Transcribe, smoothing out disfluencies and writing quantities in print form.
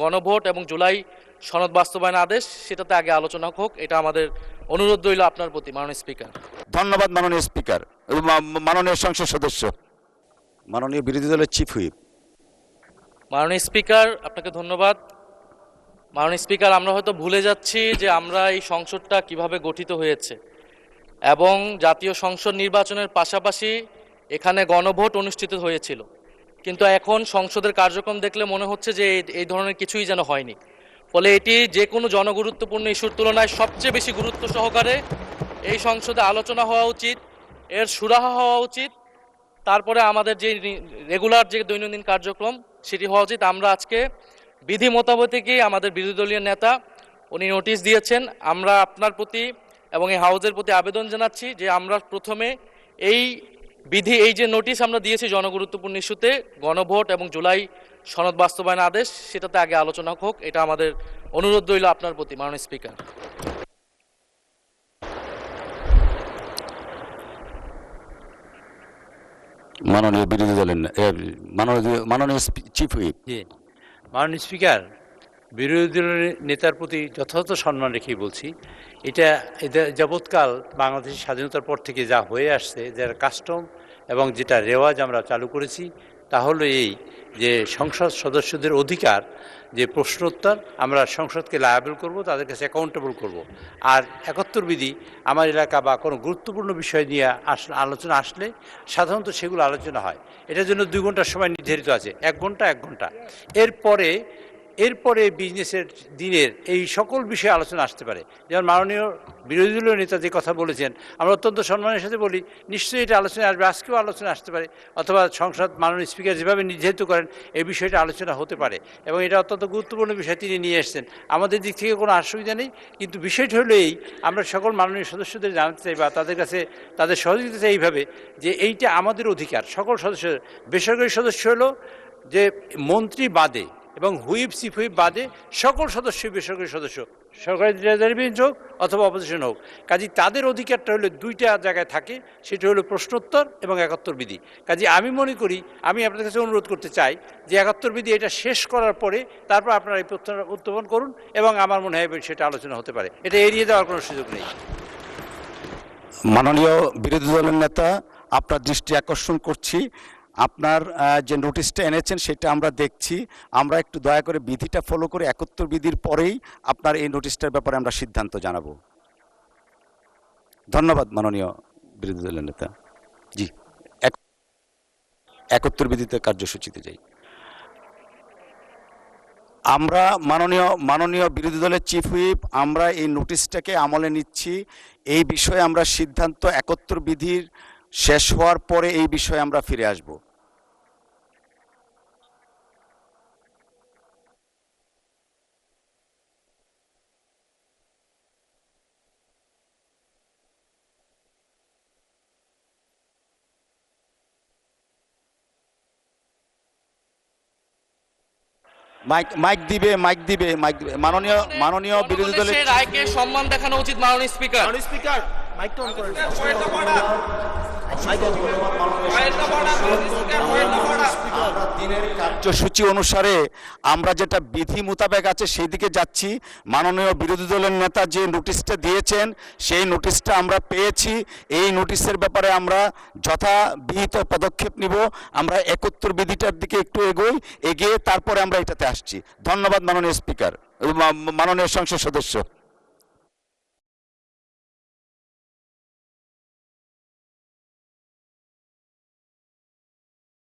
গণভোট এবং জুলাই সনদ বাস্তবায়ন আদেশ সেটাতে আগে আলোচনা হোক, এটা আমাদের অনুরোধ রইল আপনার প্রতি মাননীয় স্পিকার। ধন্যবাদ মাননীয় স্পিকার। মাননীয় সংসদ সদস্য, মাননীয় বিরোধী দলের চিফ হুইপ। মাননীয় স্পিকার, আপনাকে ধন্যবাদ। মাননীয় স্পিকার, আমরা হয়তো ভুলে যাচ্ছি যে আমরা এই সংসদটা কিভাবে গঠিত হয়েছে এবং জাতীয় সংসদ নির্বাচনের পাশাপাশি এখানে গণভোট অনুষ্ঠিত হয়েছিল, কিন্তু এখন সংসদের কার্যক্রম দেখলে মনে হচ্ছে যে এই ধরনের কিছুই যেন হয়নি। ফলে এটি যে কোনো জনগুরুত্বপূর্ণ ইস্যুর তুলনায় সবচেয়ে বেশি গুরুত্ব সহকারে এই সংসদে আলোচনা হওয়া উচিত, এর সুরাহা হওয়া উচিত, তারপরে আমাদের যে রেগুলার যে দৈনন্দিন কার্যক্রম সেটি হওয়া উচিত। আমরা আজকে বিধি মোতাবেকই আমাদের বিরোধী দলীয় নেতা উনি নোটিশ দিয়েছেন। আমরা আপনার প্রতি এবং এই হাউজের প্রতি আবেদন জানাচ্ছি যে আমরা প্রথমে এই বিধি, এই যে নোটিশ আমরা দিয়েছি জনগুরুত্বপূর্ণ ইস্যুতে গণভোট এবং জুলাই সনদ বাস্তবায়ন আদেশ সেটাতে আগে আলোচনা হোক, এটা আমাদের অনুরোধ রইল আপনার প্রতি মাননীয় স্পিকার। মাননীয় বিরোধী দলের মাননীয় চিফ হুইপ। জি, মাননীয় স্পিকার, বিরোধী দলের নেতার প্রতি যথাযথ সম্মান রেখেই বলছি, এটা যাবৎকাল বাংলাদেশের স্বাধীনতার পর থেকে যা হয়ে আসছে, যার কাস্টম এবং যেটা রেওয়াজ আমরা চালু করেছি, তা হলো এই যে সংসদ সদস্যদের অধিকার যে প্রশ্নোত্তর, আমরা সংসদকে লায়াবল করব, তাদের কাছে অ্যাকাউন্টেবল করব। আর ৭১ বিধি আমার এলাকা বা কোনো গুরুত্বপূর্ণ বিষয় নিয়ে আলোচনা আসলে সাধারণত সেগুলো আলোচনা হয়। এটার জন্য 2 ঘন্টার সময় নির্ধারিত আছে, 1 ঘন্টা 1 ঘন্টা। এরপরে বিজনেসের দিনের এই সকল বিষয়ে আলোচনা আসতে পারে। যেমন মাননীয় বিরোধী দলীয় নেতা যে কথা বলেছেন, আমরা অত্যন্ত সম্মানের সাথে বলি, নিশ্চয়ই এটা আলোচনা আসবে, আজকেও আলোচনা আসতে পারে, অথবা সংসদ মাননীয় স্পিকার যেভাবে নির্ধারিত করেন এই বিষয়টা আলোচনা হতে পারে, এবং এটা অত্যন্ত গুরুত্বপূর্ণ বিষয় তিনি নিয়ে এসেছেন। আমাদের দিক থেকে কোনো অসুবিধা নেই, কিন্তু বিষয়টা হলো এই, আমরা সকল মাননীয় সদস্যদের জানাতে চাই বা তাদের কাছে তাদের সহযোগিতা চাই এইভাবে যে এইটা আমাদের অধিকার, সকল সদস্য। বেসরকারি সদস্য হলো যে মন্ত্রী বাদে এবং হুইপ চিফ হুইপ বাদে সকল সদস্যই বেসরকারি সদস্য, সরকারি বেঞ্চ হোক অথবা অপোজিশন হোক। কাজে তাদের অধিকারটা হলো 2টা জায়গায় থাকে, সেটা হলো প্রশ্নোত্তর এবং ৭১ বিধি। কাজে আমি মনে করি, আমি আপনাদের কাছে অনুরোধ করতে চাই যে ৭১ বিধি এটা শেষ করার পরে তারপর আপনারা এই প্রশ্ন উত্থাপন করুন, এবং আমার মনে হয় সেটা আলোচনা হতে পারে, এটা এড়িয়ে দেওয়ার কোনো সুযোগ নেই। মাননীয় বিরোধী দলের নেতা, আপনার দৃষ্টি আকর্ষণ করছি, আপনার যে নোটিশটা এনেছেন সেটা আমরা দেখছি। আমরা একটু দয়া করে বিধিটা ফলো করে ৭১ বিধির পরেই আপনার এই নোটিশটার ব্যাপারে আমরা সিদ্ধান্ত জানাবো। ধন্যবাদ মাননীয় বিরোধী দলের নেতা। জি, ৭১ বিধিতে কার্যসূচিতে যাই। আমরা মাননীয় বিরোধী দলের চিফ হুইপ, আমরা এই নোটিশটাকে আমলে নিচ্ছি। এই বিষয়ে আমরা সিদ্ধান্ত ৭১ বিধির শেষ হওয়ার পরে এই বিষয়ে আমরা ফিরে আসব। মাইক দিবে মাননীয় বিরোধী দলের রায়কে সম্মান দেখানো উচিত মাননীয় স্পিকার। মাইকটা অন করেন। দিনের কার্যসূচি অনুসারে আমরা যেটা বিধি মোতাবেক আছে সেই দিকে যাচ্ছি। মাননীয় বিরোধী দলের নেতা যে নোটিশটা দিয়েছেন সেই নোটিশটা আমরা পেয়েছি। এই নোটিশের ব্যাপারে আমরা যথাবিহিত পদক্ষেপ নিব। আমরা ৭১ বিধিটার দিকে একটু এগিয়ে তারপরে আমরা এটাতে আসছি। ধন্যবাদ মাননীয় স্পিকার, মাননীয় সংসদ সদস্য।